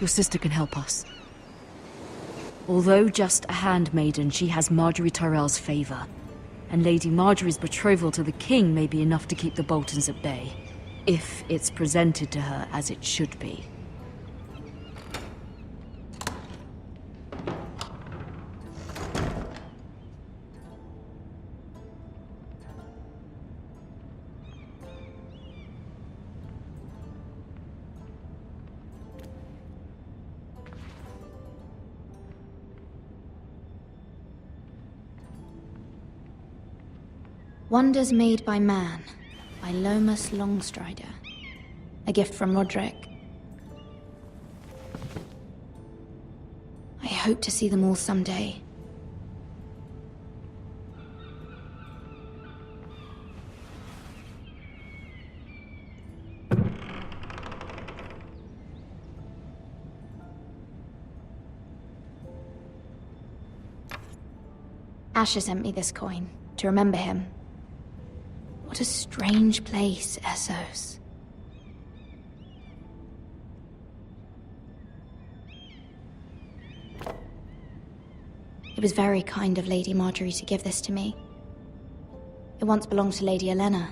Your sister can help us. Although just a handmaiden, she has Marjorie Tyrell's favor. And Lady Marjorie's betrothal to the king may be enough to keep the Boltons at bay. If it's presented to her as it should be. Wonders Made by Man, by Lomas Longstrider. A gift from Roderick. I hope to see them all someday. Asher sent me this coin, to remember him. What a strange place, Essos. It was very kind of Lady Marjorie to give this to me. It once belonged to Lady Elena.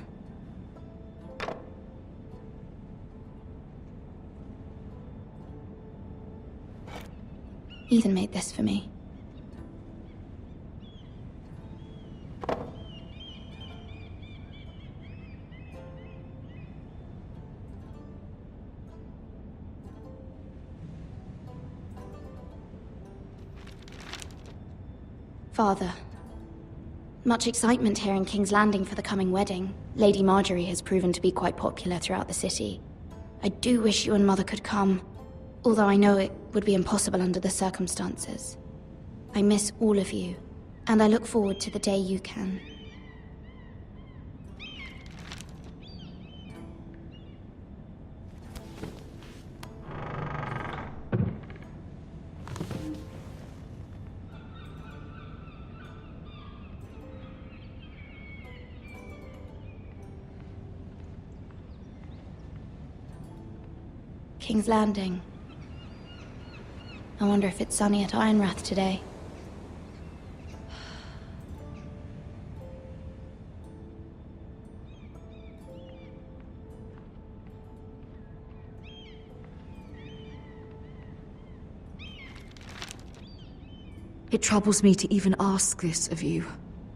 Ethan made this for me. Father. Much excitement here in King's Landing for the coming wedding. Lady Marjorie has proven to be quite popular throughout the city. I do wish you and Mother could come, although I know it would be impossible under the circumstances. I miss all of you, and I look forward to the day you can. King's Landing. I wonder if it's sunny at Ironrath today. It troubles me to even ask this of you,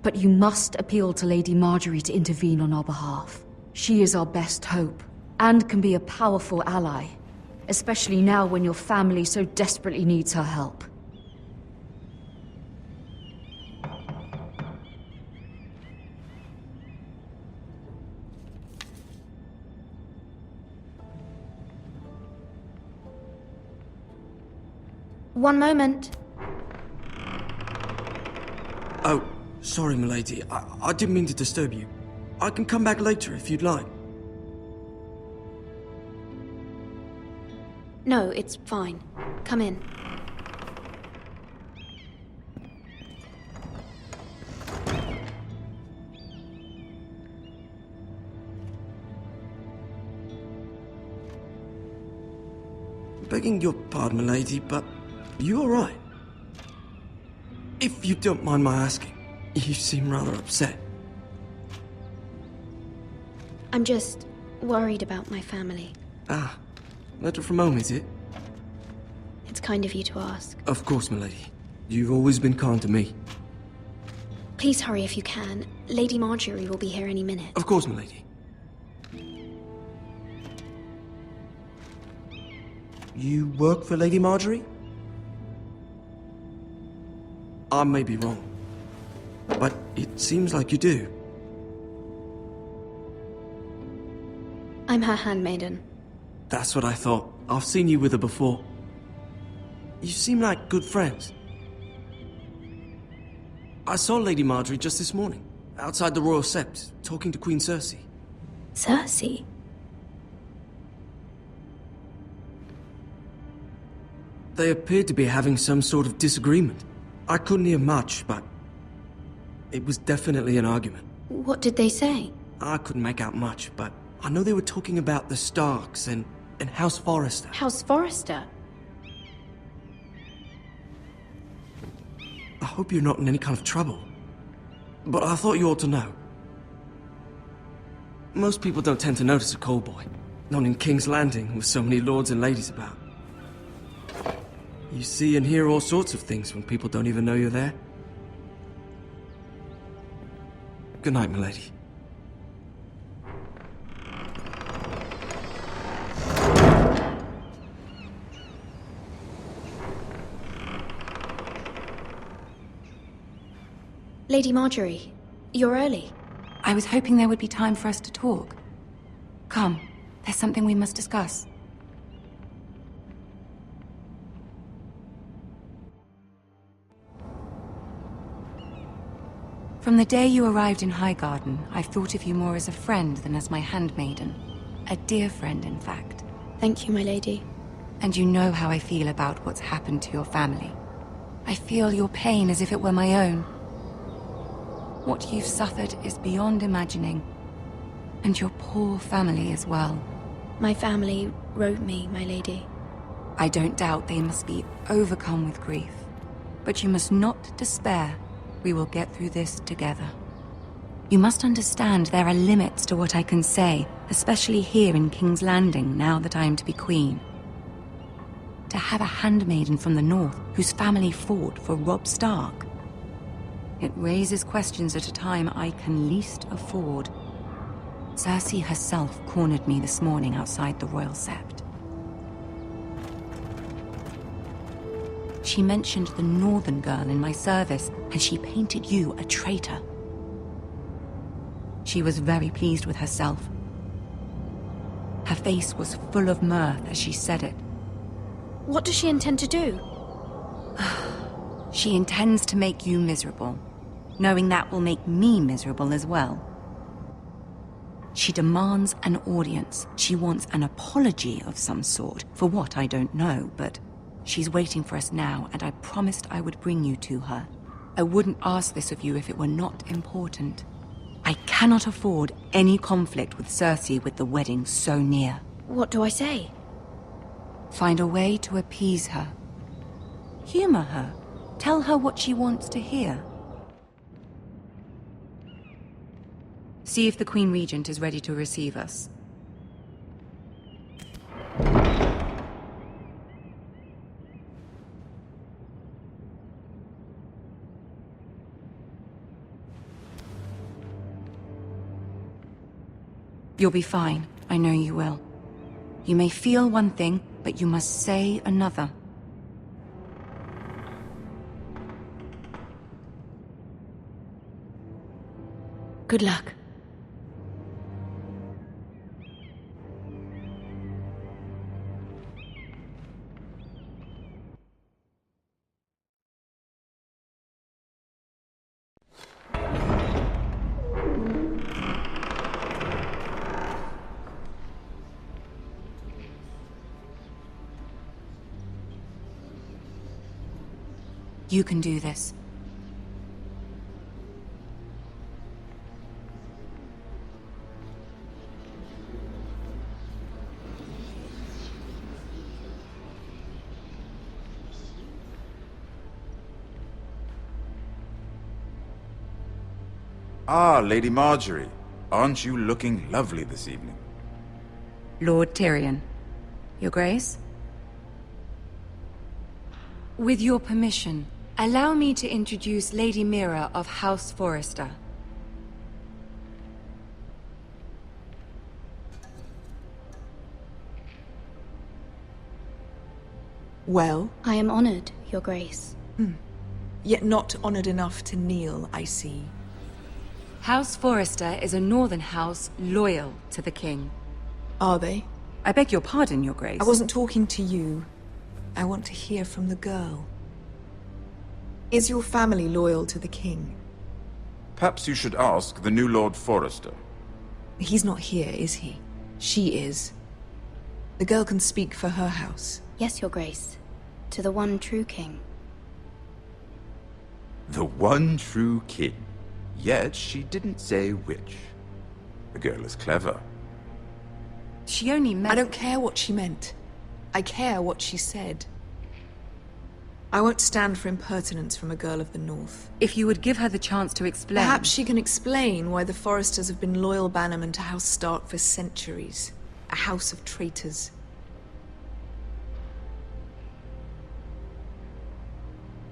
but you must appeal to Lady Marjorie to intervene on our behalf. She is our best hope, and can be a powerful ally. Especially now when your family so desperately needs her help. One moment. Oh, sorry, milady. I didn't mean to disturb you. I can come back later if you'd like. No, it's fine. Come in. Begging your pardon, milady, but you all right? If you don't mind my asking, you seem rather upset. I'm just worried about my family. Ah, letter from home, is it? It's kind of you to ask. Of course, milady. You've always been kind to me. Please hurry if you can. Lady Marjorie will be here any minute. Of course, milady. You work for Lady Marjorie? I may be wrong, but it seems like you do. I'm her handmaiden. That's what I thought. I've seen you with her before. You seem like good friends. I saw Lady Marjorie just this morning, outside the Royal Sept, talking to Queen Cersei. Cersei? They appeared to be having some sort of disagreement. I couldn't hear much, but it was definitely an argument. What did they say? I couldn't make out much, but I know they were talking about the Starks and House Forrester. House Forrester? I hope you're not in any kind of trouble. But I thought you ought to know. Most people don't tend to notice a call boy. Not in King's Landing, with so many lords and ladies about. You see and hear all sorts of things when people don't even know you're there. Good night, milady. Lady Marjorie, you're early. I was hoping there would be time for us to talk. Come, there's something we must discuss. From the day you arrived in Highgarden, I've thought of you more as a friend than as my handmaiden. A dear friend, in fact. Thank you, my lady. And you know how I feel about what's happened to your family. I feel your pain as if it were my own. What you've suffered is beyond imagining. And your poor family as well. My family wrote me, my lady. I don't doubt they must be overcome with grief. But you must not despair. We will get through this together. You must understand there are limits to what I can say, especially here in King's Landing, now that I am to be queen. To have a handmaiden from the north whose family fought for Robb Stark. It raises questions at a time I can least afford. Cersei herself cornered me this morning outside the Royal Sept. She mentioned the northern girl in my service, and she painted you a traitor. She was very pleased with herself. Her face was full of mirth as she said it. What does she intend to do? She intends to make you miserable, knowing that will make me miserable as well. She demands an audience. She wants an apology of some sort, for what I don't know, but she's waiting for us now, and I promised I would bring you to her. I wouldn't ask this of you if it were not important. I cannot afford any conflict with Cersei with the wedding so near. What do I say? Find a way to appease her. Humor her. Tell her what she wants to hear. See if the Queen Regent is ready to receive us. You'll be fine. I know you will. You may feel one thing, but you must say another. Good luck. You can do this. Ah, Lady Marjorie. Aren't you looking lovely this evening? Lord Tyrion. Your Grace? With your permission, allow me to introduce Lady Mira of House Forrester. Well, I am honored, Your Grace. yet not honored enough to kneel, I see. House Forrester is a northern house loyal to the king. Are they? I beg your pardon, Your Grace. I wasn't talking to you. I want to hear from the girl. Is your family loyal to the king? Perhaps you should ask the new Lord Forrester. He's not here, is he? She is. The girl can speak for her house. Yes, Your Grace. To the one true king. The one true king. Yet she didn't say which. The girl is clever. She only meant... I don't care what she meant. I care what she said. I won't stand for impertinence from a girl of the North. If you would give her the chance to explain... Perhaps she can explain why the Foresters have been loyal bannermen to House Stark for centuries. A house of traitors.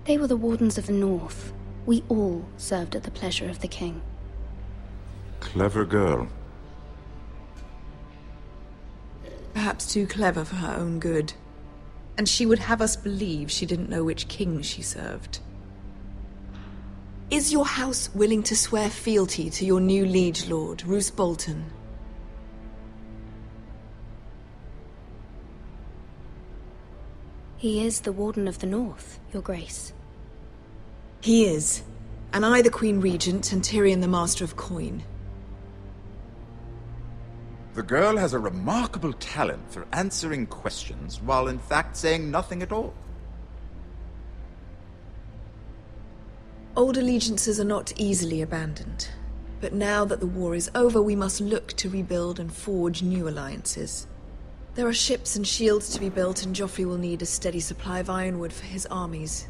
They were the Wardens of the North. We all served at the pleasure of the king. Clever girl. Perhaps too clever for her own good. And she would have us believe she didn't know which king she served. Is your house willing to swear fealty to your new liege lord, Roose Bolton? He is the Warden of the North, Your Grace. He is. And I the Queen Regent and Tyrion the Master of Coin. The girl has a remarkable talent for answering questions while in fact saying nothing at all. Old allegiances are not easily abandoned. But now that the war is over, we must look to rebuild and forge new alliances. There are ships and shields to be built, and Joffrey will need a steady supply of ironwood for his armies.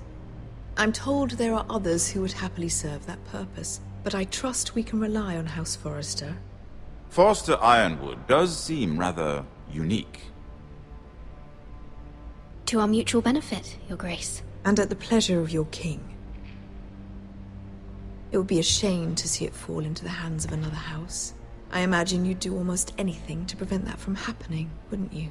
I'm told there are others who would happily serve that purpose, but I trust we can rely on House Forrester. Forster Ironwood does seem rather unique. To our mutual benefit, Your Grace. And at the pleasure of your king. It would be a shame to see it fall into the hands of another house. I imagine you'd do almost anything to prevent that from happening, wouldn't you?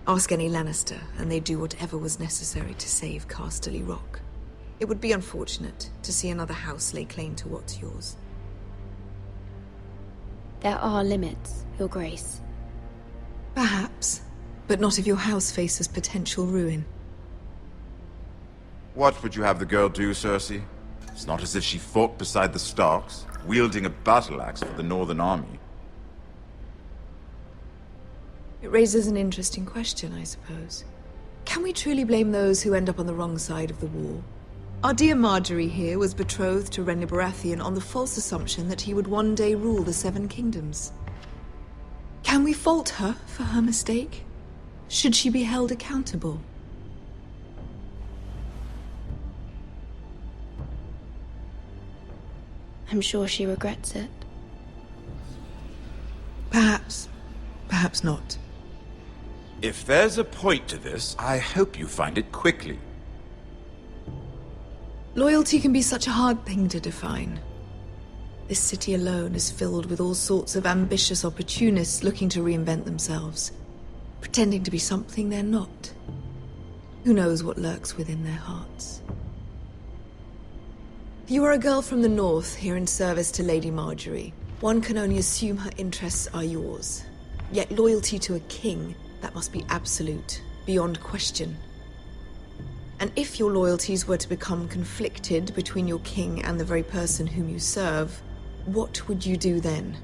Ask any Lannister, and they'd do whatever was necessary to save Casterly Rock. It would be unfortunate to see another house lay claim to what's yours. There are limits, Your Grace. Perhaps, but not if your house faces potential ruin. What would you have the girl do, Cersei? It's not as if she fought beside the Starks, wielding a battle axe for the Northern Army. It raises an interesting question, I suppose. Can we truly blame those who end up on the wrong side of the war? Our dear Marjorie here was betrothed to Renly Baratheon on the false assumption that he would one day rule the Seven Kingdoms. Can we fault her for her mistake? Should she be held accountable? I'm sure she regrets it. Perhaps. Perhaps not. If there's a point to this, I hope you find it quickly. Loyalty can be such a hard thing to define. This city alone is filled with all sorts of ambitious opportunists looking to reinvent themselves, pretending to be something they're not. Who knows what lurks within their hearts? You are a girl from the north, here in service to Lady Marjorie. One can only assume her interests are yours. Yet loyalty to a king, that must be absolute, beyond question. And if your loyalties were to become conflicted between your king and the very person whom you serve, what would you do then?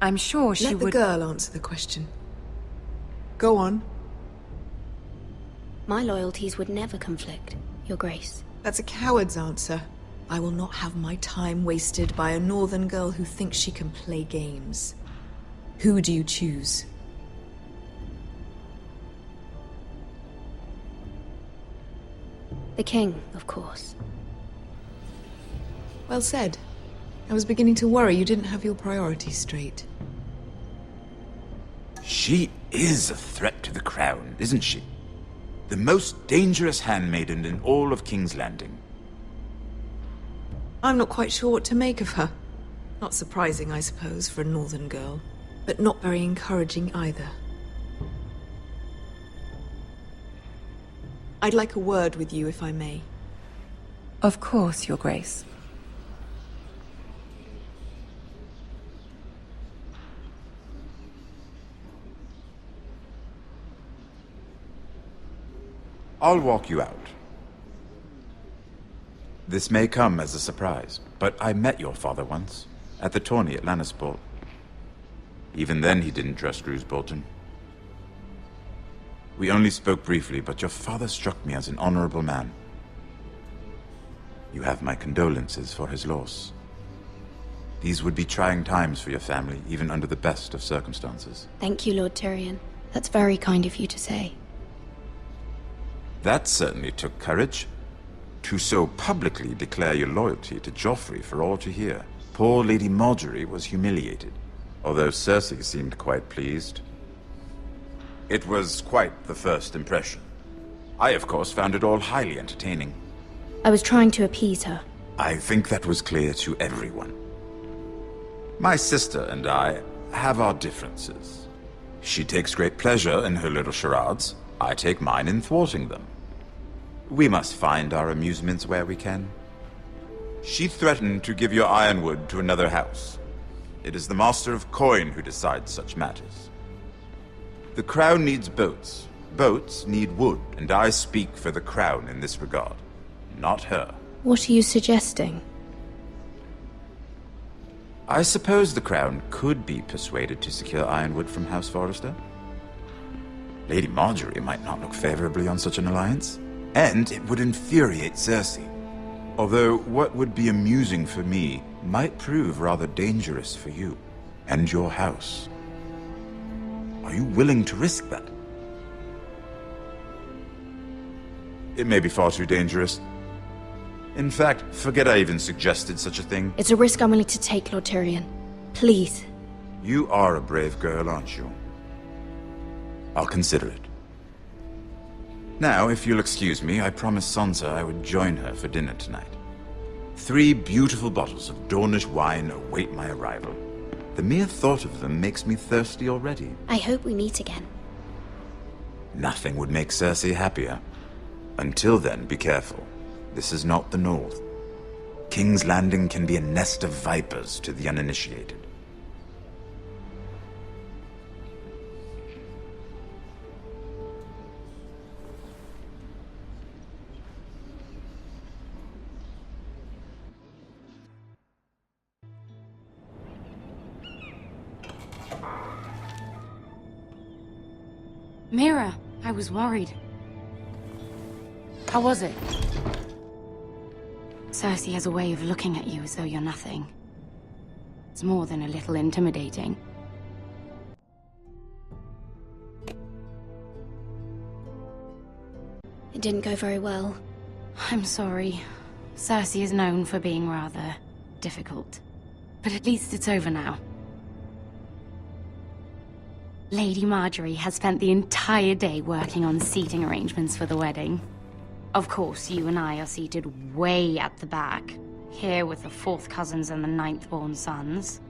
I'm sure she would... Let the girl answer the question. Go on. My loyalties would never conflict, Your Grace. That's a coward's answer. I will not have my time wasted by a northern girl who thinks she can play games. Who do you choose? The king, of course. Well said. I was beginning to worry you didn't have your priorities straight. She is a threat to the crown, isn't she? The most dangerous handmaiden in all of King's Landing. I'm not quite sure what to make of her. Not surprising, I suppose, for a northern girl, but not very encouraging either. I'd like a word with you, if I may. Of course, Your Grace. I'll walk you out. This may come as a surprise, but I met your father once, at the tourney at Lannisport. Even then he didn't trust Roose Bolton. We only spoke briefly, but your father struck me as an honorable man. You have my condolences for his loss. These would be trying times for your family, even under the best of circumstances. Thank you, Lord Tyrion. That's very kind of you to say. That certainly took courage. To so publicly declare your loyalty to Joffrey for all to hear. Poor Lady Marjorie was humiliated, although Cersei seemed quite pleased. It was quite the first impression. I, of course, found it all highly entertaining. I was trying to appease her. I think that was clear to everyone. My sister and I have our differences. She takes great pleasure in her little charades. I take mine in thwarting them. We must find our amusements where we can. She threatened to give your ironwood to another house. It is the Master of Coin who decides such matters. The Crown needs boats. Boats need wood, and I speak for the Crown in this regard, not her. What are you suggesting? I suppose the Crown could be persuaded to secure ironwood from House Forrester. Lady Marjorie might not look favorably on such an alliance, and it would infuriate Cersei. Although what would be amusing for me might prove rather dangerous for you and your house. Are you willing to risk that? It may be far too dangerous. In fact, forget I even suggested such a thing. It's a risk I'm willing to take, Lord Tyrion. Please. You are a brave girl, aren't you? I'll consider it. Now, if you'll excuse me, I promised Sansa I would join her for dinner tonight. 3 beautiful bottles of Dornish wine await my arrival. The mere thought of them makes me thirsty already. I hope we meet again. Nothing would make Cersei happier. Until then, be careful. This is not the North. King's Landing can be a nest of vipers to the uninitiated. Mira, I was worried. How was it? Cersei has a way of looking at you as though you're nothing. It's more than a little intimidating. It didn't go very well. I'm sorry. Cersei is known for being rather difficult. But at least it's over now. Lady Marjorie has spent the entire day working on seating arrangements for the wedding. Of course, you and I are seated way at the back, here with the 4th cousins and the 9th-born sons.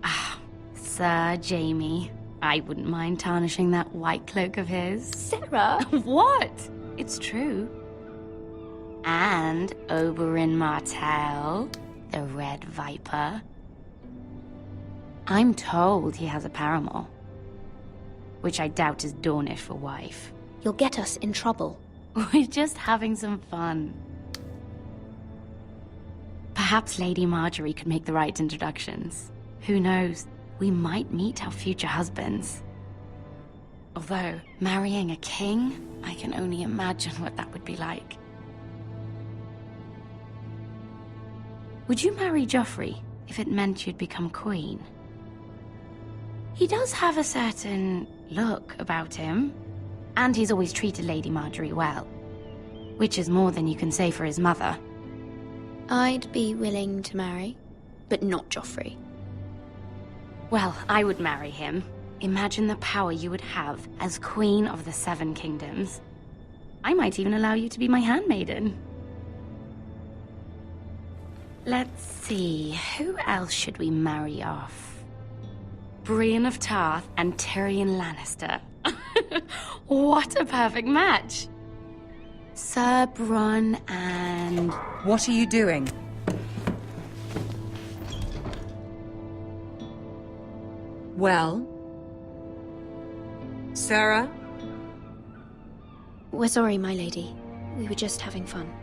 Ah, Sir Jaime. I wouldn't mind tarnishing that white cloak of his. Sarah! What? It's true. And Oberyn Martell, the Red Viper. I'm told he has a paramour, which I doubt is Dornish for wife. You'll get us in trouble. We're just having some fun. Perhaps Lady Marjorie could make the right introductions. Who knows? We might meet our future husbands. Although, marrying a king, I can only imagine what that would be like. Would you marry Joffrey if it meant you'd become queen? He does have a certain look about him. And he's always treated Lady Marjorie well. Which is more than you can say for his mother. I'd be willing to marry, but not Joffrey. Well, I would marry him. Imagine the power you would have as Queen of the 7 Kingdoms. I might even allow you to be my handmaiden. Let's see, who else should we marry off? Brienne of Tarth and Tyrion Lannister. What a perfect match! Sir Bronn and... What are you doing? Well? Sarah? We're sorry, my lady. We were just having fun.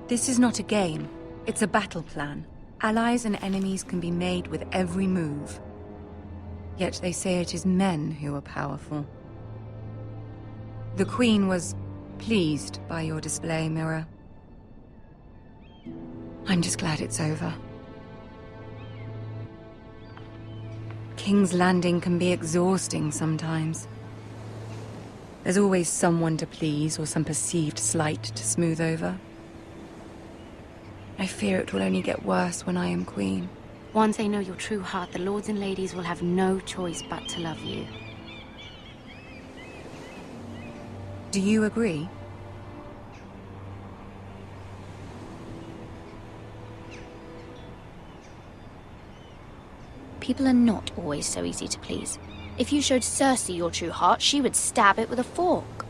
This is not a game. It's a battle plan. Allies and enemies can be made with every move. Yet they say it is men who are powerful. The Queen was pleased by your display, Mira. I'm just glad it's over. King's Landing can be exhausting sometimes. There's always someone to please or some perceived slight to smooth over. I fear it will only get worse when I am queen. Once they know your true heart, the lords and ladies will have no choice but to love you. Do you agree? People are not always so easy to please. If you showed Cersei your true heart, she would stab it with a fork.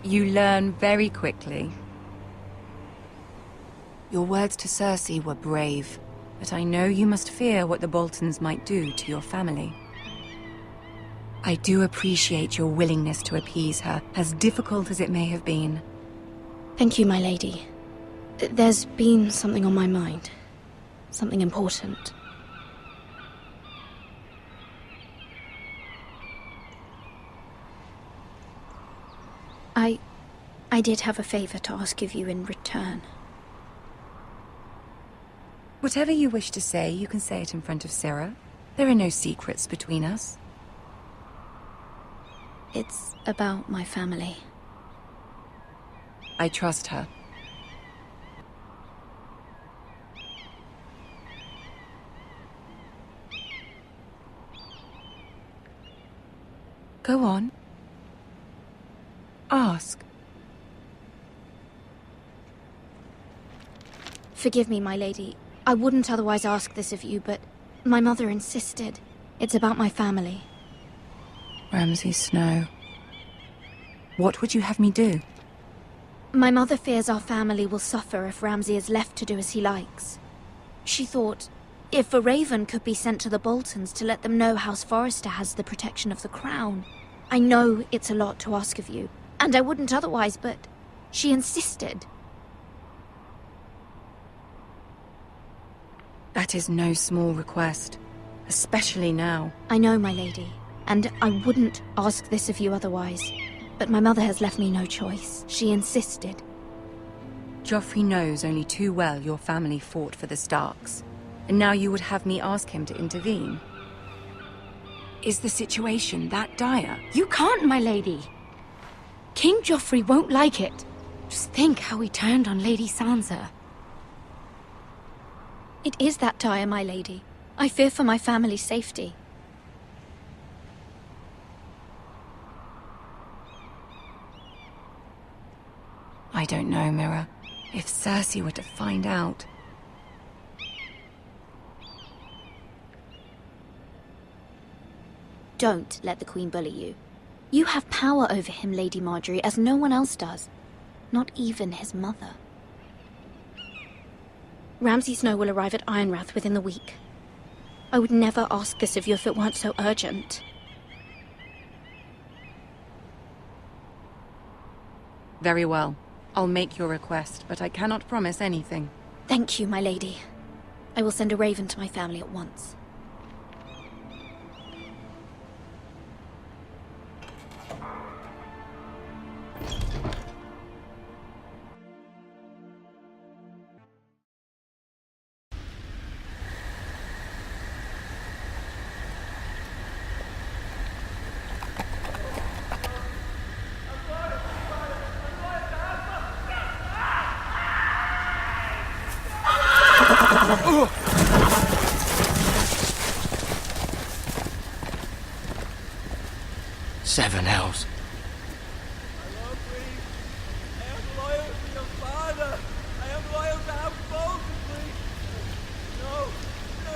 You learn very quickly. Your words to Cersei were brave, but I know you must fear what the Boltons might do to your family. I do appreciate your willingness to appease her, as difficult as it may have been. Thank you, my lady. There's been something on my mind. Something important. I did have a favor to ask of you in return. Whatever you wish to say, you can say it in front of Sarah. There are no secrets between us. It's about my family. I trust her. Go on. Ask. Forgive me, my lady. I wouldn't otherwise ask this of you, but my mother insisted. It's about my family. Ramsay Snow. What would you have me do? My mother fears our family will suffer if Ramsay is left to do as he likes. She thought, if a raven could be sent to the Boltons to let them know House Forrester has the protection of the crown. I know it's a lot to ask of you, and I wouldn't otherwise, but she insisted. That is no small request, especially now. I know, my lady, and I wouldn't ask this of you otherwise. But my mother has left me no choice. She insisted. Joffrey knows only too well your family fought for the Starks, and now you would have me ask him to intervene. Is the situation that dire? You can't, my lady. King Joffrey won't like it. Just think how he turned on Lady Sansa. It is that dire, my lady. I fear for my family's safety. I don't know, Mira. If Cersei were to find out... Don't let the Queen bully you. You have power over him, Lady Marjorie, as no one else does. Not even his mother. Ramsay Snow will arrive at Ironrath within the week. I would never ask this of you if it weren't so urgent. Very well. I'll make your request, but I cannot promise anything. Thank you, my lady. I will send a raven to my family at once. Seven hells. I am loyal to your father. I am loyal to House Bolton, please. No. No,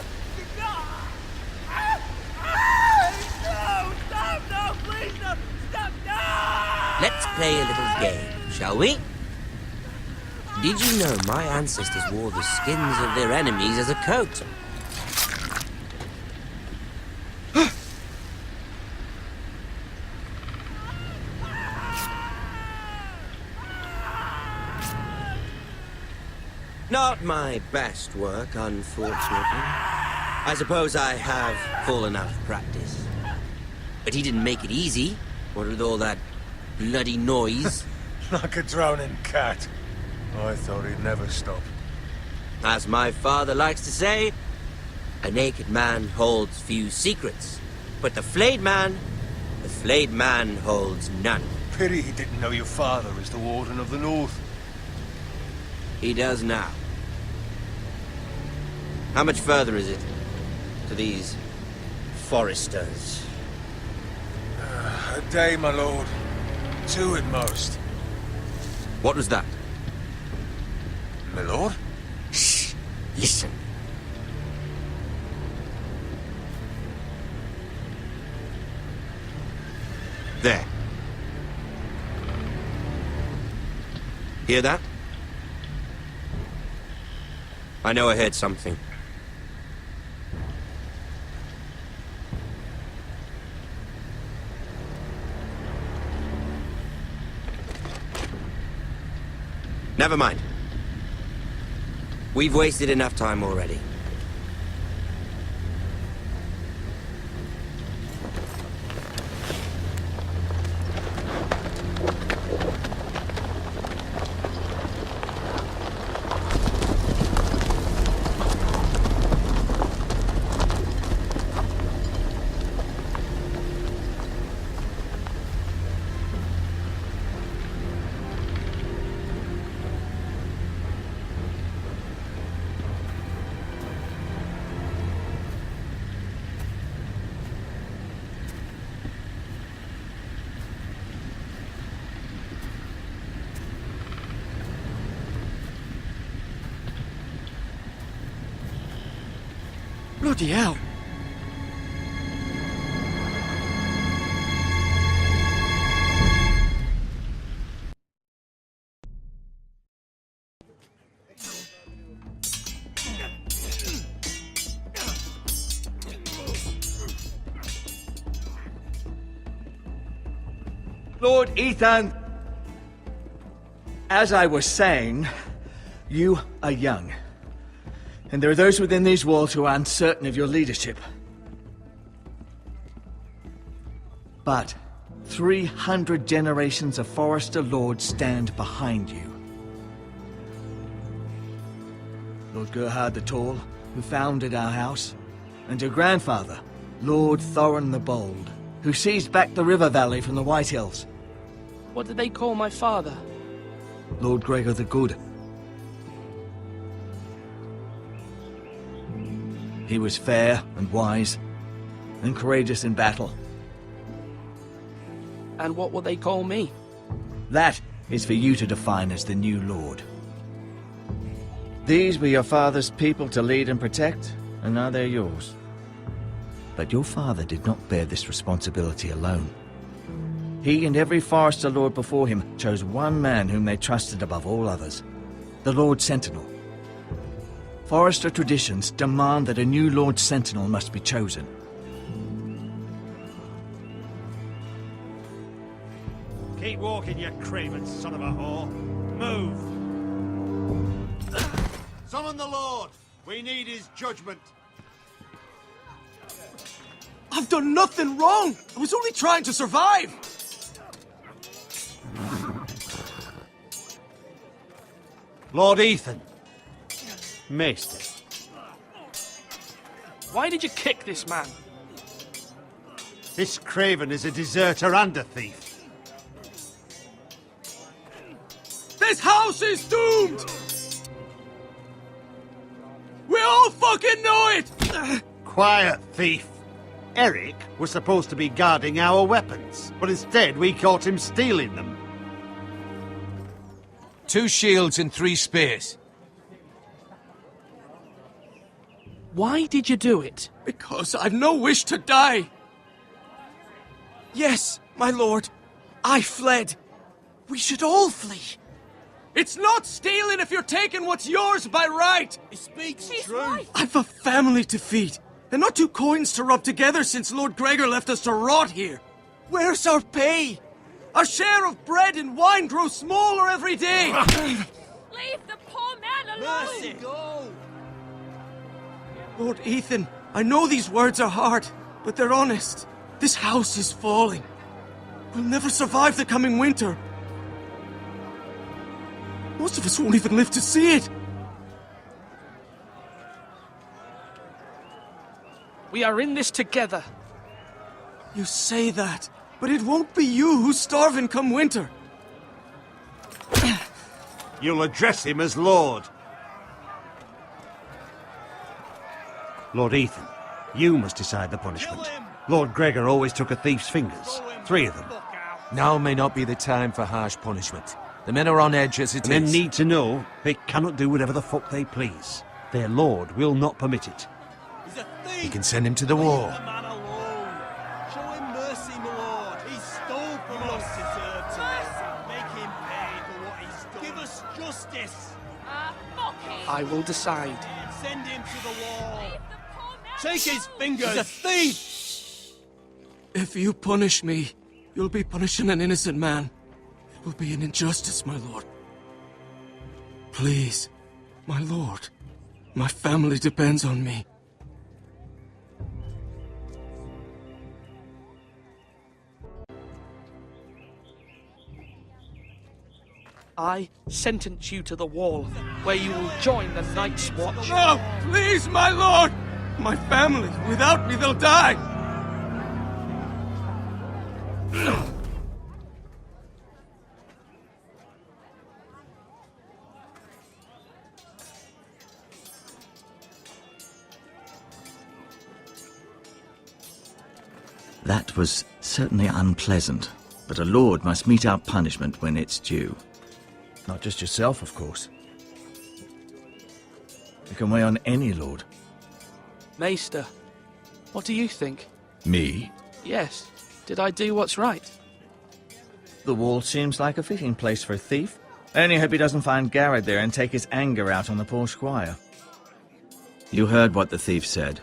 stop, no, please, no, stop, no! Let's play a little game, shall we? Did you know my ancestors wore the skins of their enemies as a coat? Not my best work, unfortunately. I suppose I have fallen out of practice. But he didn't make it easy, what with all that bloody noise. Like a drowning cat. I thought he'd never stop. As my father likes to say, a naked man holds few secrets, but the flayed man holds none. Pity he didn't know your father is the Warden of the North. He does now. How much further is it to these foresters? A day, my lord. 2 at most. What was that? My lord? Shh! Listen. There. Hear that? I know I heard something. Never mind. We've wasted enough time already. Bloody hell! Lord Ethan, as I was saying, you are young. And there are those within these walls who are uncertain of your leadership. But 300 generations of Forester Lords stand behind you. Lord Gerhard the Tall, who founded our house, and your grandfather, Lord Thorin the Bold, who seized back the river valley from the White Hills. What did they call my father? Lord Gregor the Good. He was fair and wise, and courageous in battle. And what will they call me? That is for you to define as the new Lord. These were your father's people to lead and protect, and now they're yours. But your father did not bear this responsibility alone. He and every Forester Lord before him chose one man whom they trusted above all others, the Lord Sentinel. Forester traditions demand that a new Lord Sentinel must be chosen. Keep walking, you craven son of a whore. Move! Summon the Lord! We need his judgment. I've done nothing wrong! I was only trying to survive! Lord Ethan. Maester. Why did you kick this man? This craven is a deserter and a thief. This house is doomed! We all fucking know it! Quiet, thief. Eric was supposed to be guarding our weapons, but instead we caught him stealing them. 2 shields and 3 spears. Why did you do it? Because I've no wish to die. Yes, my lord, I fled. We should all flee. It's not stealing if you're taking what's yours by right. He speaks truth. I've a family to feed, and not 2 coins to rub together since Lord Gregor left us to rot here. Where's our pay? Our share of bread and wine grows smaller every day. Leave the poor man alone! Mercy, go! Lord Ethan, I know these words are hard, but they're honest. This house is falling. We'll never survive the coming winter. Most of us won't even live to see it. We are in this together. You say that, But it won't be you who's starving come winter. You'll address him as Lord. Lord Ethan, you must decide the punishment. Lord Gregor always took a thief's fingers. 3 of them. Now may not be the time for harsh punishment. The men are on edge as it is. Men need to know they cannot do whatever the fuck they please. Their lord will not permit it. You can send him to the wall. Show him mercy, my lord. He stole from us. Deserved to. Make him pay for what he's done. Give us justice. I will decide. Send him to the wall. Take his fingers. He's a thief! If you punish me, you'll be punishing an innocent man. It will be an injustice, my lord. Please, my lord. My family depends on me. I sentence you to the wall, where you will join the Night's Watch. No! Please, my lord! My family, without me, they'll die! That was certainly unpleasant, but a lord must mete out punishment when it's due. Not just yourself, of course. It can weigh on any lord. Maester, what do you think? Me? Yes. Did I do what's right? The wall seems like a fitting place for a thief. I only hope he doesn't find Garrett there and take his anger out on the poor squire. You heard what the thief said.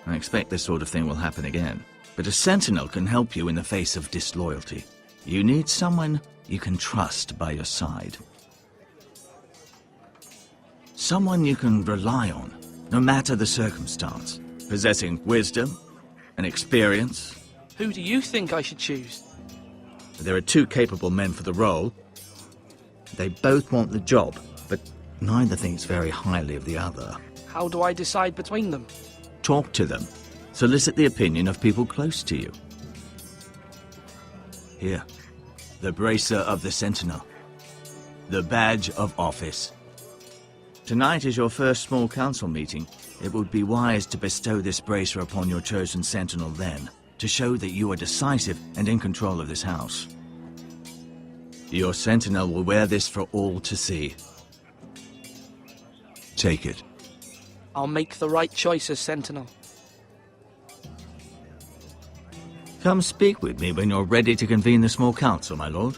I expect this sort of thing will happen again. But a sentinel can help you in the face of disloyalty. You need someone you can trust by your side. Someone you can rely on, no matter the circumstance. Possessing wisdom and experience. Who do you think I should choose? There are 2 capable men for the role. They both want the job, but neither thinks very highly of the other. How do I decide between them? Talk to them. Solicit the opinion of people close to you. Here, the bracer of the Sentinel. The badge of office. Tonight is your first small council meeting. It would be wise to bestow this bracer upon your chosen Sentinel then, to show that you are decisive and in control of this house. Your Sentinel will wear this for all to see. Take it. I'll make the right choice as Sentinel. Come speak with me when you're ready to convene the small council, my lord.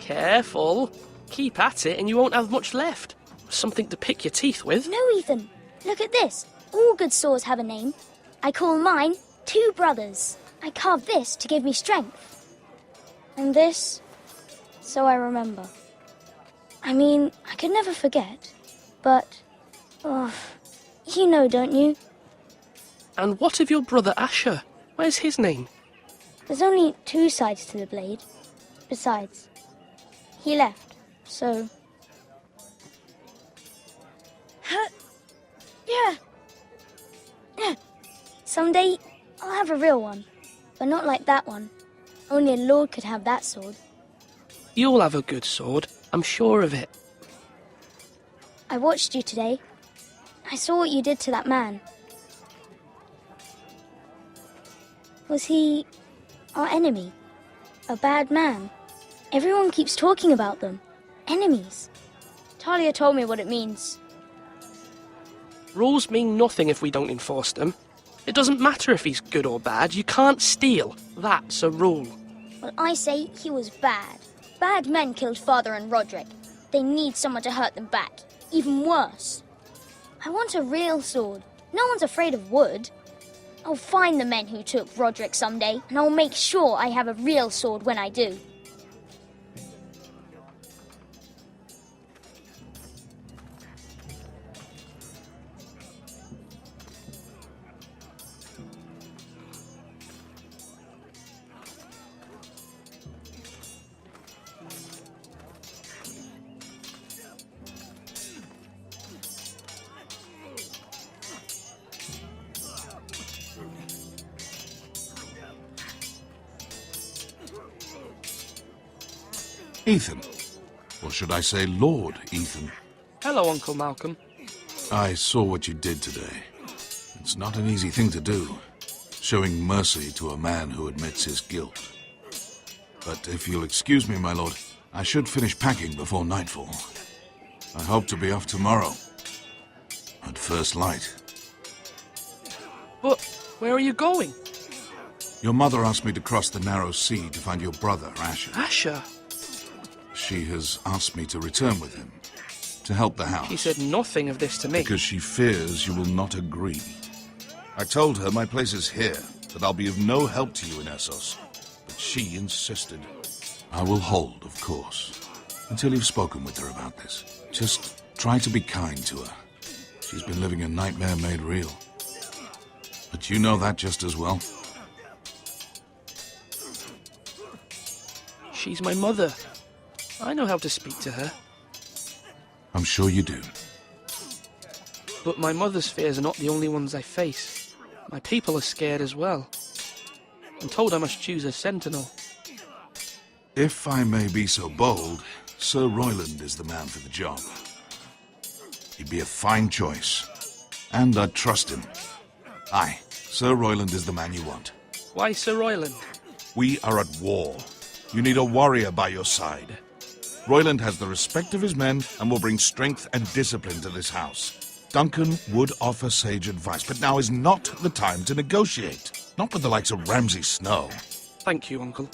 Careful. Keep at it and you won't have much left. Something to pick your teeth with. No, Ethan. Look at this. All good swords have a name. I call mine 2 Brothers. I carved this to give me strength. And this, so I remember. I mean, I could never forget. But, you know, don't you? And what of your brother Asher? Where's his name? There's only 2 sides to the blade. Besides, he left, so... Yeah. Someday, I'll have a real one. But not like that one. Only a lord could have that sword. You'll have a good sword. I'm sure of it. I watched you today. I saw what you did to that man. Was he our enemy? A bad man? Everyone keeps talking about them. Enemies. Talia told me what it means. Rules mean nothing if we don't enforce them. It doesn't matter if he's good or bad. You can't steal. That's a rule. Well, I say he was bad. Bad men killed Father and Roderick. They need someone to hurt them back. Even worse. I want a real sword. No one's afraid of wood. I'll find the men who took Roderick someday, and I'll make sure I have a real sword when I do. Ethan. Or should I say Lord Ethan? Hello, Uncle Malcolm. I saw what you did today. It's not an easy thing to do, showing mercy to a man who admits his guilt. But if you'll excuse me, my lord, I should finish packing before nightfall. I hope to be off tomorrow, at first light. But where are you going? Your mother asked me to cross the narrow sea to find your brother, Asher. Asher? She has asked me to return with him, to help the house. She said nothing of this to me. Because she fears you will not agree. I told her my place is here, that I'll be of no help to you in Essos. But she insisted. I will hold, of course, until you've spoken with her about this. Just try to be kind to her. She's been living a nightmare made real. But you know that just as well. She's my mother. I know how to speak to her. I'm sure you do. But my mother's fears are not the only ones I face. My people are scared as well. I'm told I must choose a sentinel. If I may be so bold, Sir Royland is the man for the job. He'd be a fine choice. And I'd trust him. Aye, Sir Royland is the man you want. Why Sir Royland? We are at war. You need a warrior by your side. Royland has the respect of his men and will bring strength and discipline to this house. Duncan would offer sage advice, but now is not the time to negotiate. Not with the likes of Ramsay Snow. Thank you, Uncle.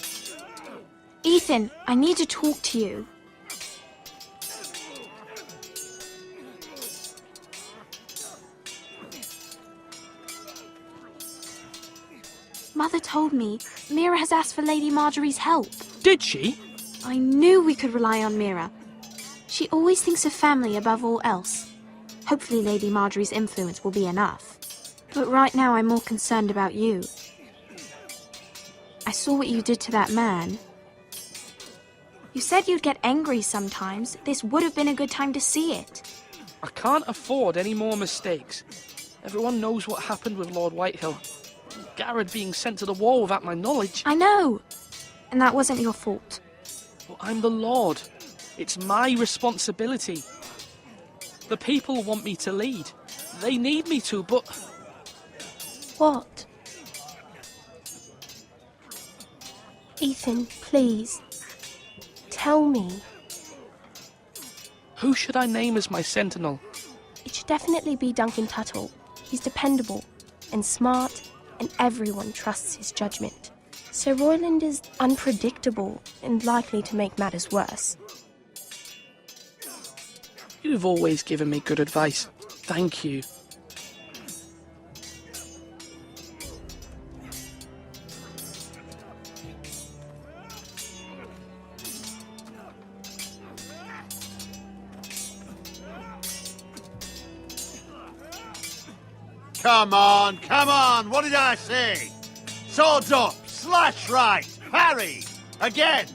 Ethan, I need to talk to you. Mother told me Mira has asked for Lady Marjorie's help. Did she? I knew we could rely on Mira. She always thinks of family above all else. Hopefully Lady Marjorie's influence will be enough. But right now I'm more concerned about you. I saw what you did to that man. You said you'd get angry sometimes. This would have been a good time to see it. I can't afford any more mistakes. Everyone knows what happened with Lord Whitehill. Garrett being sent to the war without my knowledge. I know. And that wasn't your fault. Well, I'm the Lord. It's my responsibility. The people want me to lead. They need me to, but... What? Ethan, please. Tell me. Who should I name as my sentinel? It should definitely be Duncan Tuttle. He's dependable and smart, and everyone trusts his judgment. Sir Royland is unpredictable and likely to make matters worse. You've always given me good advice. Thank you. Come on, what did I say? Swords up, slash right, parry, again.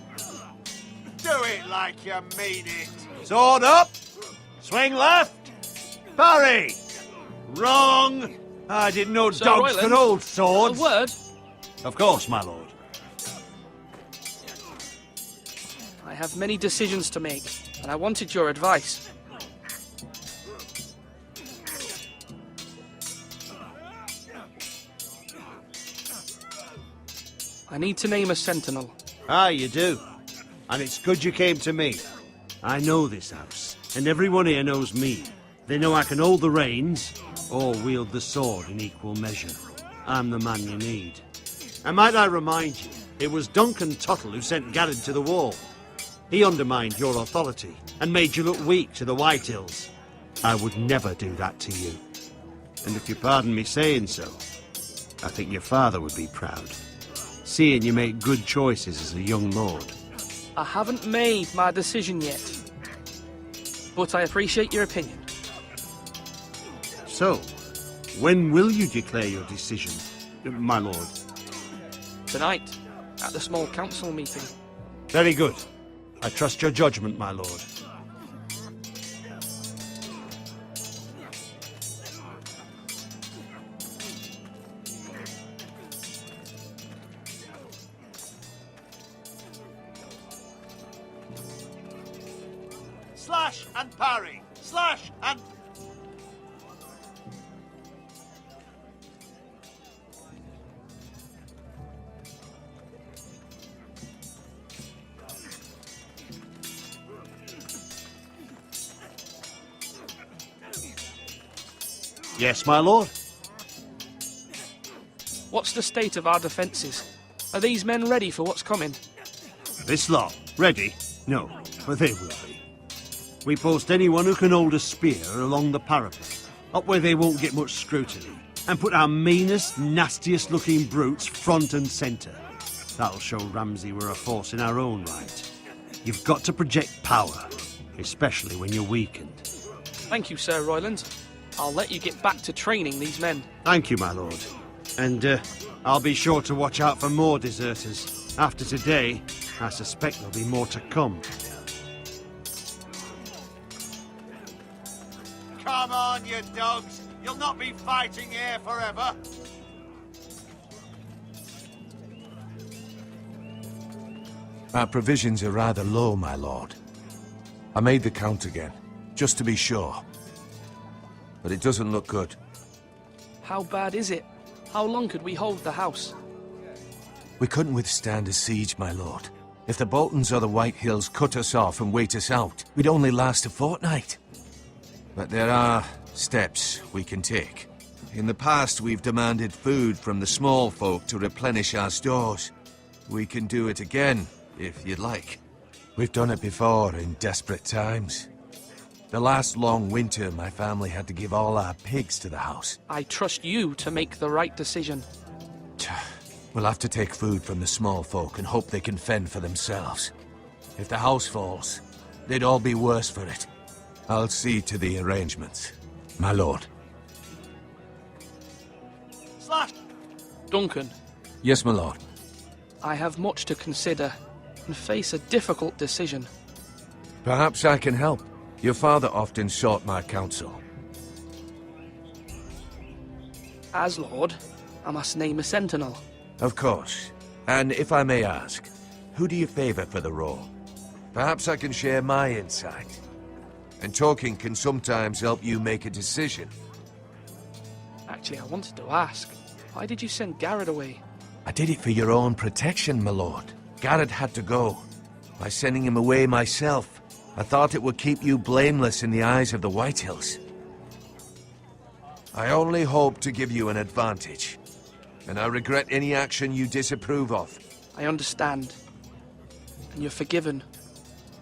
Do it like you mean it. Sword up, swing left, parry. Wrong. I didn't know Sir dogs Royland, could hold swords. A word? Of course, my lord. I have many decisions to make, and I wanted your advice. I need to name a sentinel. Ah, you do. And it's good you came to me. I know this house, and everyone here knows me. They know I can hold the reins or wield the sword in equal measure. I'm the man you need. And might I remind you, it was Duncan Tuttle who sent Garrett to the wall. He undermined your authority and made you look weak to the Whitehills. I would never do that to you. And if you pardon me saying so, I think your father would be proud, seeing you make good choices as a young lord. I haven't made my decision yet, but I appreciate your opinion. So, when will you declare your decision, my lord? Tonight, at the small council meeting. Very good. I trust your judgment, my lord. Slash and parry! Slash and... Yes, my lord? What's the state of our defences? Are these men ready for what's coming? This lot, ready? No, but they will be. We post anyone who can hold a spear along the parapet, up where they won't get much scrutiny, and put our meanest, nastiest looking brutes front and centre. That'll show Ramsay we're a force in our own right. You've got to project power, especially when you're weakened. Thank you, Sir Royland. I'll let you get back to training these men. Thank you, my lord. And I'll be sure to watch out for more deserters. After today, I suspect there'll be more to come. Come on, you dogs! You'll not be fighting here forever! Our provisions are rather low, my lord. I made the count again, just to be sure. But it doesn't look good. How bad is it? How long could we hold the house? We couldn't withstand a siege, my lord. If the Boltons or the Whitehills cut us off and wait us out, we'd only last a fortnight. But there are steps we can take. In the past, we've demanded food from the small folk to replenish our stores. We can do it again, if you'd like. We've done it before in desperate times. The last long winter, my family had to give all our pigs to the house. I trust you to make the right decision. We'll have to take food from the small folk and hope they can fend for themselves. If the house falls, they'd all be worse for it. I'll see to the arrangements, my lord. Slash! Duncan. Yes, my lord. I have much to consider and face a difficult decision. Perhaps I can help. Your father often sought my counsel. As Lord, I must name a sentinel. Of course. And if I may ask, who do you favor for the role? Perhaps I can share my insight. And talking can sometimes help you make a decision. Actually, I wanted to ask, why did you send Garrett away? I did it for your own protection, my lord. Garrett had to go. By sending him away myself, I thought it would keep you blameless in the eyes of the Whitehills. I only hope to give you an advantage, and I regret any action you disapprove of. I understand. And you're forgiven.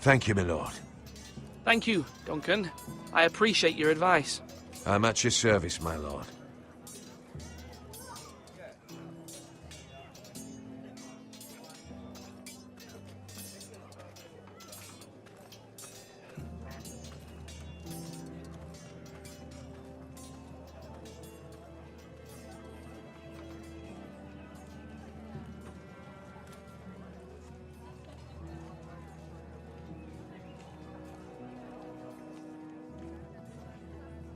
Thank you, my lord. Thank you, Duncan. I appreciate your advice. I'm at your service, my lord.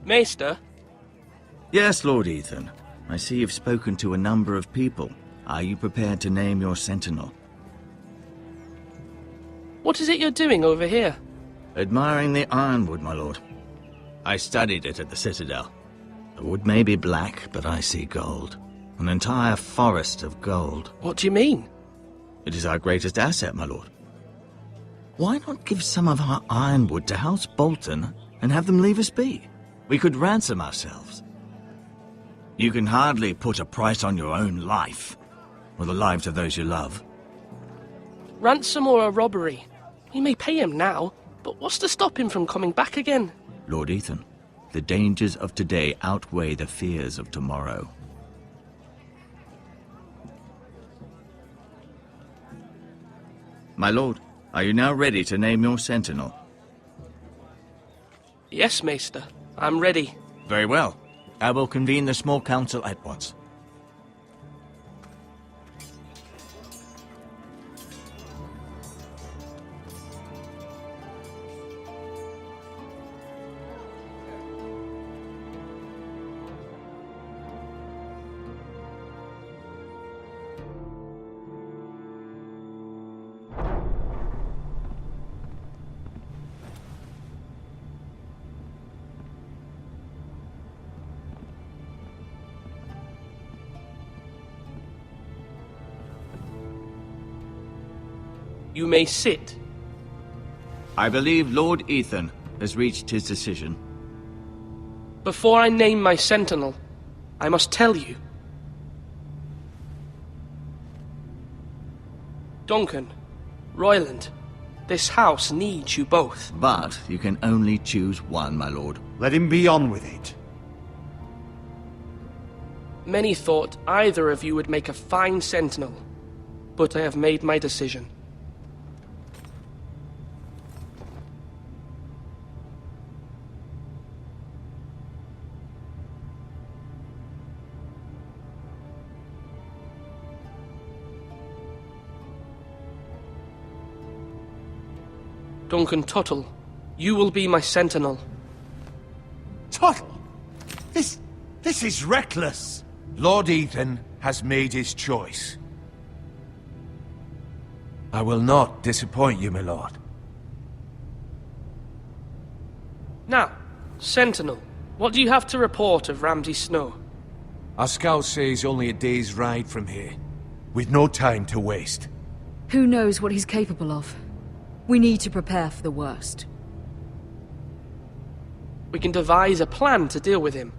Maester? Yes, Lord Ethan. I see you've spoken to a number of people. Are you prepared to name your sentinel? What is it you're doing over here? Admiring the ironwood, my lord. I studied it at the Citadel. The wood may be black, but I see gold. An entire forest of gold. What do you mean? It is our greatest asset, my lord. Why not give some of our ironwood to House Bolton and have them leave us be? We could ransom ourselves. You can hardly put a price on your own life, or the lives of those you love. Ransom or a robbery? We may pay him now, but what's to stop him from coming back again? Lord Ethan, the dangers of today outweigh the fears of tomorrow. My lord, are you now ready to name your sentinel? Yes, Maester. I'm ready. Very well. I will convene the small council at once. You may sit. I believe Lord Ethan has reached his decision. Before I name my sentinel, I must tell you. Duncan, Royland, this house needs you both. But you can only choose one, my lord. Let him be on with it. Many thought either of you would make a fine sentinel, but I have made my decision. Duncan Tuttle, you will be my sentinel. Tuttle! This is reckless! Lord Ethan has made his choice. I will not disappoint you, my lord. Now, sentinel, what do you have to report of Ramsay Snow? Our scouts say he's only a day's ride from here. We've no time to waste. Who knows what he's capable of? We need to prepare for the worst. We can devise a plan to deal with him.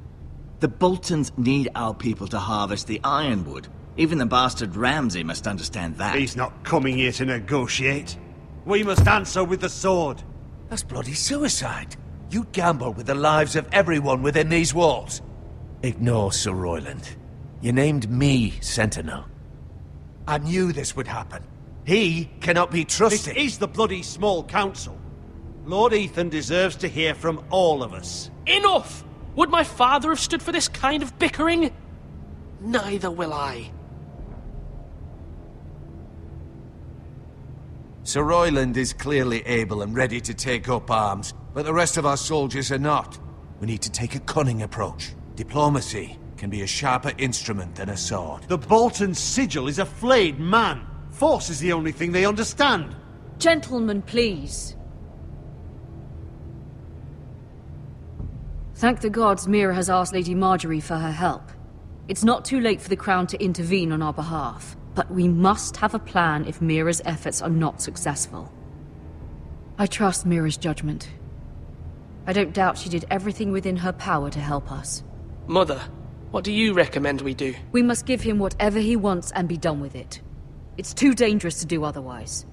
The Boltons need our people to harvest the ironwood. Even the bastard Ramsay must understand that. He's not coming here to negotiate. We must answer with the sword. That's bloody suicide. You gamble with the lives of everyone within these walls. Ignore Sir Royland. You named me Sentinel. I knew this would happen. He cannot be trusted. This is the bloody small council. Lord Ethan deserves to hear from all of us. Enough! Would my father have stood for this kind of bickering? Neither will I. Sir Royland is clearly able and ready to take up arms, but the rest of our soldiers are not. We need to take a cunning approach. Diplomacy can be a sharper instrument than a sword. The Bolton sigil is a flayed man. Force is the only thing they understand. Gentlemen, please. Thank the gods Mira has asked Lady Marjorie for her help. It's not too late for the Crown to intervene on our behalf, but we must have a plan if Mira's efforts are not successful. I trust Mira's judgment. I don't doubt she did everything within her power to help us. Mother, what do you recommend we do? We must give him whatever he wants and be done with it. It's too dangerous to do otherwise.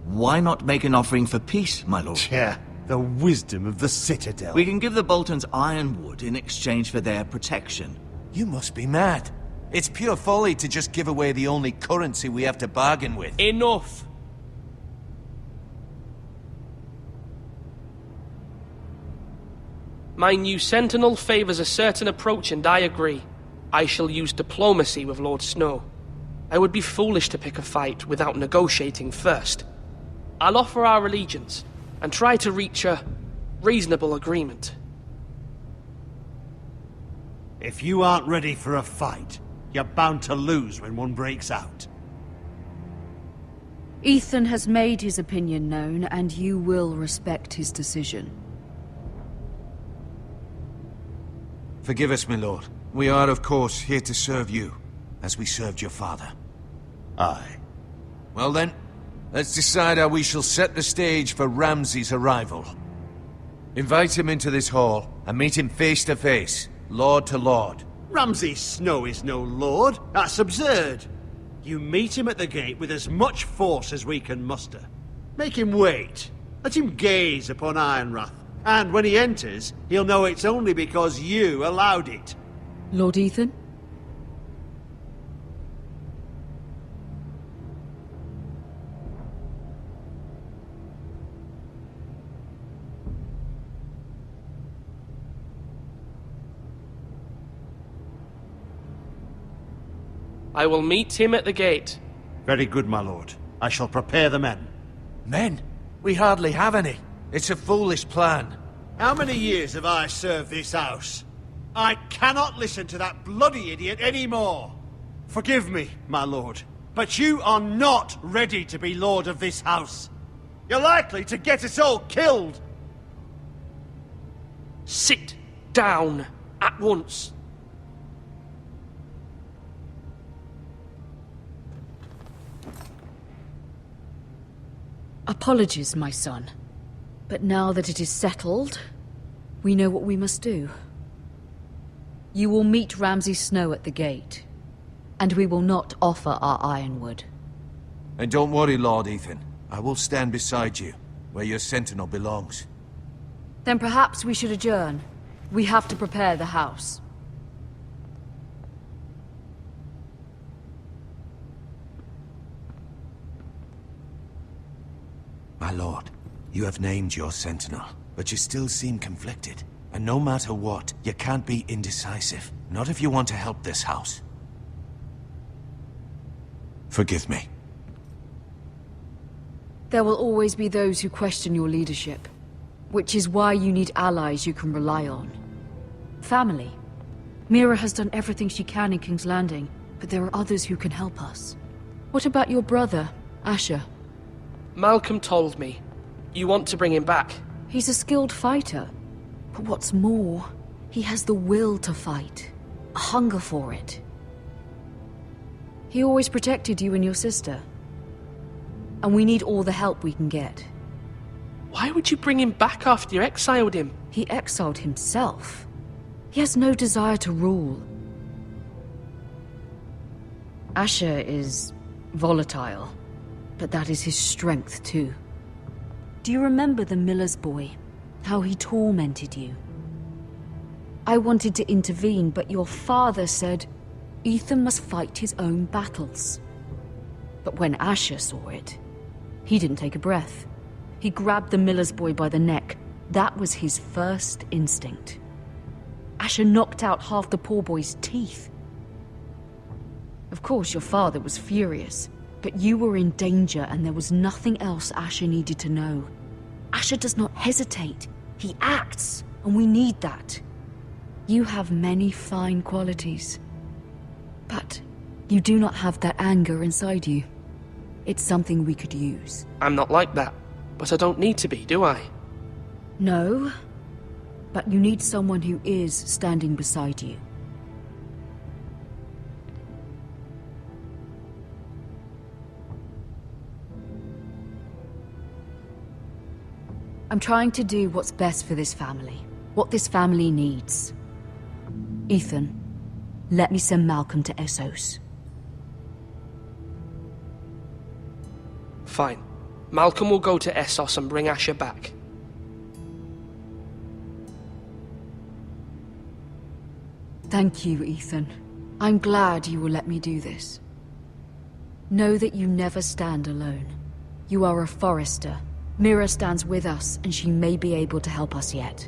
Why not make an offering for peace, my lord? Yeah, the wisdom of the Citadel. We can give the Boltons ironwood in exchange for their protection. You must be mad. It's pure folly to just give away the only currency we have to bargain with. Enough! My new sentinel favors a certain approach, and I agree. I shall use diplomacy with Lord Snow. I would be foolish to pick a fight without negotiating first. I'll offer our allegiance, and try to reach a reasonable agreement. If you aren't ready for a fight, you're bound to lose when one breaks out. Ethan has made his opinion known, and you will respect his decision. Forgive us, my lord. We are, of course, here to serve you, as we served your father. Aye. Well then, let's decide how we shall set the stage for Ramsay's arrival. Invite him into this hall and meet him face to face, lord to lord. Ramsay Snow is no lord. That's absurd. You meet him at the gate with as much force as we can muster. Make him wait. Let him gaze upon Ironrath. And when he enters, he'll know it's only because you allowed it. Lord Ethan? I will meet him at the gate. Very good, my lord. I shall prepare the men. Men? We hardly have any. It's a foolish plan. How many years have I served this house? I cannot listen to that bloody idiot anymore. Forgive me, my lord, but you are not ready to be lord of this house. You're likely to get us all killed. Sit down at once. Apologies, my son. But now that it is settled, we know what we must do. You will meet Ramsay Snow at the gate, and we will not offer our ironwood. And don't worry, Lord Ethan. I will stand beside you, where your sentinel belongs. Then perhaps we should adjourn. We have to prepare the house. My lord, you have named your sentinel, but you still seem conflicted. And no matter what, you can't be indecisive. Not if you want to help this house. Forgive me. There will always be those who question your leadership, which is why you need allies you can rely on. Family. Mira has done everything she can in King's Landing, but there are others who can help us. What about your brother, Asher? Malcolm told me. You want to bring him back? He's a skilled fighter. But what's more, he has the will to fight. A hunger for it. He always protected you and your sister. And we need all the help we can get. Why would you bring him back after you exiled him? He exiled himself. He has no desire to rule. Asher is volatile, but that is his strength too. Do you remember the miller's boy? How he tormented you? I wanted to intervene, but your father said Ethan must fight his own battles. But when Asher saw it, he didn't take a breath. He grabbed the miller's boy by the neck. That was his first instinct. Asher knocked out half the poor boy's teeth. Of course, your father was furious, but you were in danger and there was nothing else Asher needed to know. Asher does not hesitate. He acts, and we need that. You have many fine qualities. But you do not have that anger inside you. It's something we could use. I'm not like that, but I don't need to be, do I? No, but you need someone who is standing beside you. I'm trying to do what's best for this family. What this family needs. Ethan, let me send Malcolm to Essos. Fine. Malcolm will go to Essos and bring Asher back. Thank you, Ethan. I'm glad you will let me do this. Know that you never stand alone. You are a Forester. Mira stands with us, and she may be able to help us yet.